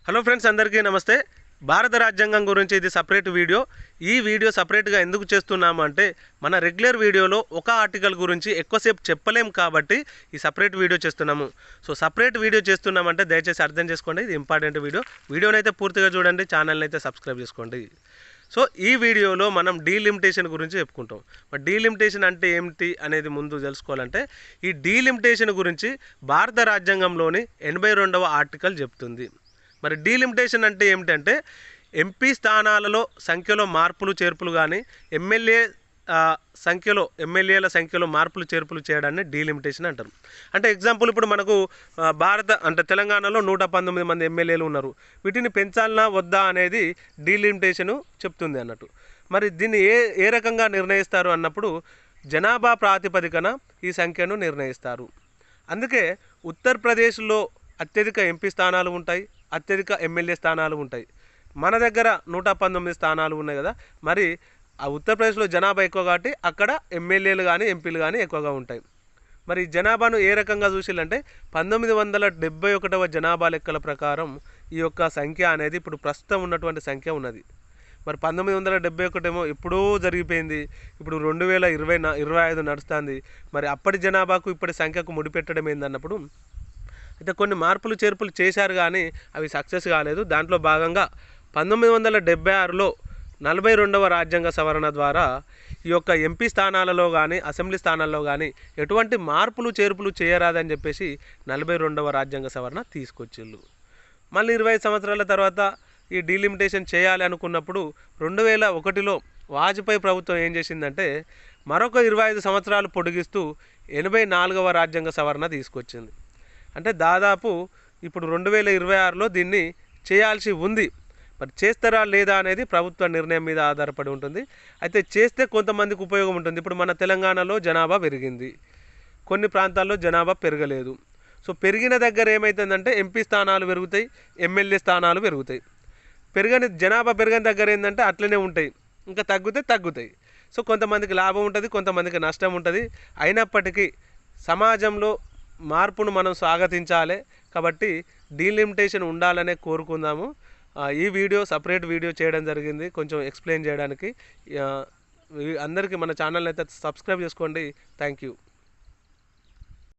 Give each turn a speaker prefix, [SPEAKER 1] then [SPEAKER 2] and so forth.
[SPEAKER 1] Hello friends, అందరికీ నమస్తే. భారత రాజ్యాంగం గురించి ఇది సపరేట్ వీడియో. ఈ వీడియో సపరేట్గా ఎందుకు చేస్తున్నాము అంటే, మన రెగ్యులర్ వీడియోలో ఒక ఆర్టికల్ గురించి ఎక్కువసేపు చెప్పలేం కాబట్టి ఈ సపరేట్ వీడియో చేస్తున్నాము. సో సపరేట్ వీడియో చేస్తున్నామంటే దయచేసి అర్థం చేసుకోండి, ఇది ఇంపార్టెంట్ వీడియో. వీడియోని అయితే పూర్తిగా చూడండి, ఛానల్ని అయితే సబ్స్క్రైబ్ చేసుకోండి. సో ఈ వీడియోలో మనం డీలిమిటేషన్ గురించి చెప్పుకుంటాం. మరి డీలిమిటేషన్ అంటే ఏమిటి అనేది ముందు తెలుసుకోవాలంటే, ఈ డీలిమిటేషన్ గురించి భారత రాజ్యాంగంలోని 82వ ఆర్టికల్ చెప్తుంది. మరి డీలిమిటేషన్ అంటే ఏమిటంటే, ఎంపీ స్థానాలలో సంఖ్యలో మార్పులు చేర్పులు కానీ ఎమ్మెల్యేల సంఖ్యలో మార్పులు చేర్పులు చేయడాన్ని డీలిమిటేషన్ అంటారు. అంటే ఎగ్జాంపుల్, ఇప్పుడు మనకు తెలంగాణలో 119 మంది ఎమ్మెల్యేలు ఉన్నారు. వీటిని పెంచాలనా వద్దా అనేది డీలిమిటేషను చెప్తుంది అన్నట్టు. మరి దీన్ని ఏ రకంగా నిర్ణయిస్తారు అన్నప్పుడు, జనాభా ప్రాతిపదికన ఈ సంఖ్యను నిర్ణయిస్తారు. అందుకే ఉత్తరప్రదేశ్లో అత్యధిక ఎంపీ స్థానాలు ఉంటాయి, అత్యధిక ఎమ్మెల్యే స్థానాలు ఉంటాయి. మన దగ్గర 119 స్థానాలు ఉన్నాయి కదా. మరి ఆ ఉత్తరప్రదేశ్లో జనాభా ఎక్కువ కాబట్టి అక్కడ ఎమ్మెల్యేలు కానీ ఎంపీలు కానీ ఎక్కువగా ఉంటాయి. మరి జనాభాను ఏ రకంగా చూసిల్లంటే, 1971వ జనాభా లెక్కల ప్రకారం ఈ యొక్క సంఖ్య అనేది ఇప్పుడు ప్రస్తుతం ఉన్నటువంటి సంఖ్య ఉన్నది. మరి 1971 ఏమో ఎప్పుడో జరిగిపోయింది, ఇప్పుడు 2025 నడుస్తుంది. మరి అప్పటి జనాభాకు ఇప్పటి సంఖ్యకు ముడిపెట్టడం ఏందన్నప్పుడు, అయితే కొన్ని మార్పులు చేర్పులు చేశారు కానీ అవి సక్సెస్ కాలేదు. దాంట్లో భాగంగా 1976లో 42వ రాజ్యాంగ సవరణ ద్వారా ఈ యొక్క ఎంపీ స్థానాలలో కానీ అసెంబ్లీ స్థానాల్లో కానీ ఎటువంటి మార్పులు చేర్పులు చేయరాదని చెప్పేసి 42వ రాజ్యాంగ సవరణ తీసుకొచ్చిళ్ళు. మళ్ళీ 25 సంవత్సరాల తర్వాత ఈ డీలిమిటేషన్ చేయాలి అనుకున్నప్పుడు 2001లో వాజ్పేయి ప్రభుత్వం ఏం చేసిందంటే, మరొక 25 సంవత్సరాలు పొడిగిస్తూ 84వ రాజ్యాంగ సవరణ తీసుకొచ్చింది. అంటే దాదాపు ఇప్పుడు 2026లో దీన్ని చేయాల్సి ఉంది. మరి చేస్తారా లేదా అనేది ప్రభుత్వ నిర్ణయం మీద ఆధారపడి ఉంటుంది. అయితే చేస్తే కొంతమందికి ఉపయోగం ఉంటుంది. ఇప్పుడు మన తెలంగాణలో జనాభా పెరిగింది, కొన్ని ప్రాంతాల్లో జనాభా పెరగలేదు. సో పెరిగిన దగ్గర ఏమవుతుందంటే ఎంపీ స్థానాలు పెరుగుతాయి, ఎమ్మెల్యే స్థానాలు పెరుగుతాయి. జనాభా పెరగని దగ్గర ఏంటంటే అట్లనే ఉంటాయి, ఇంకా తగ్గుతాయి. సో కొంతమందికి లాభం ఉంటుంది, కొంతమందికి నష్టం ఉంటుంది. అయినప్పటికీ సమాజంలో మార్పును మనం స్వాగతించాలి కాబట్టి డీలిమిటేషన్ ఉండాలనే కోరుకుందాము. ఈ వీడియో సపరేట్ వీడియో చేయడం జరిగింది కొంచెం ఎక్స్ప్లెయిన్ చేయడానికి. అందరికీ మన ఛానల్ని అయితే సబ్స్క్రైబ్ చేసుకోండి. Thank you.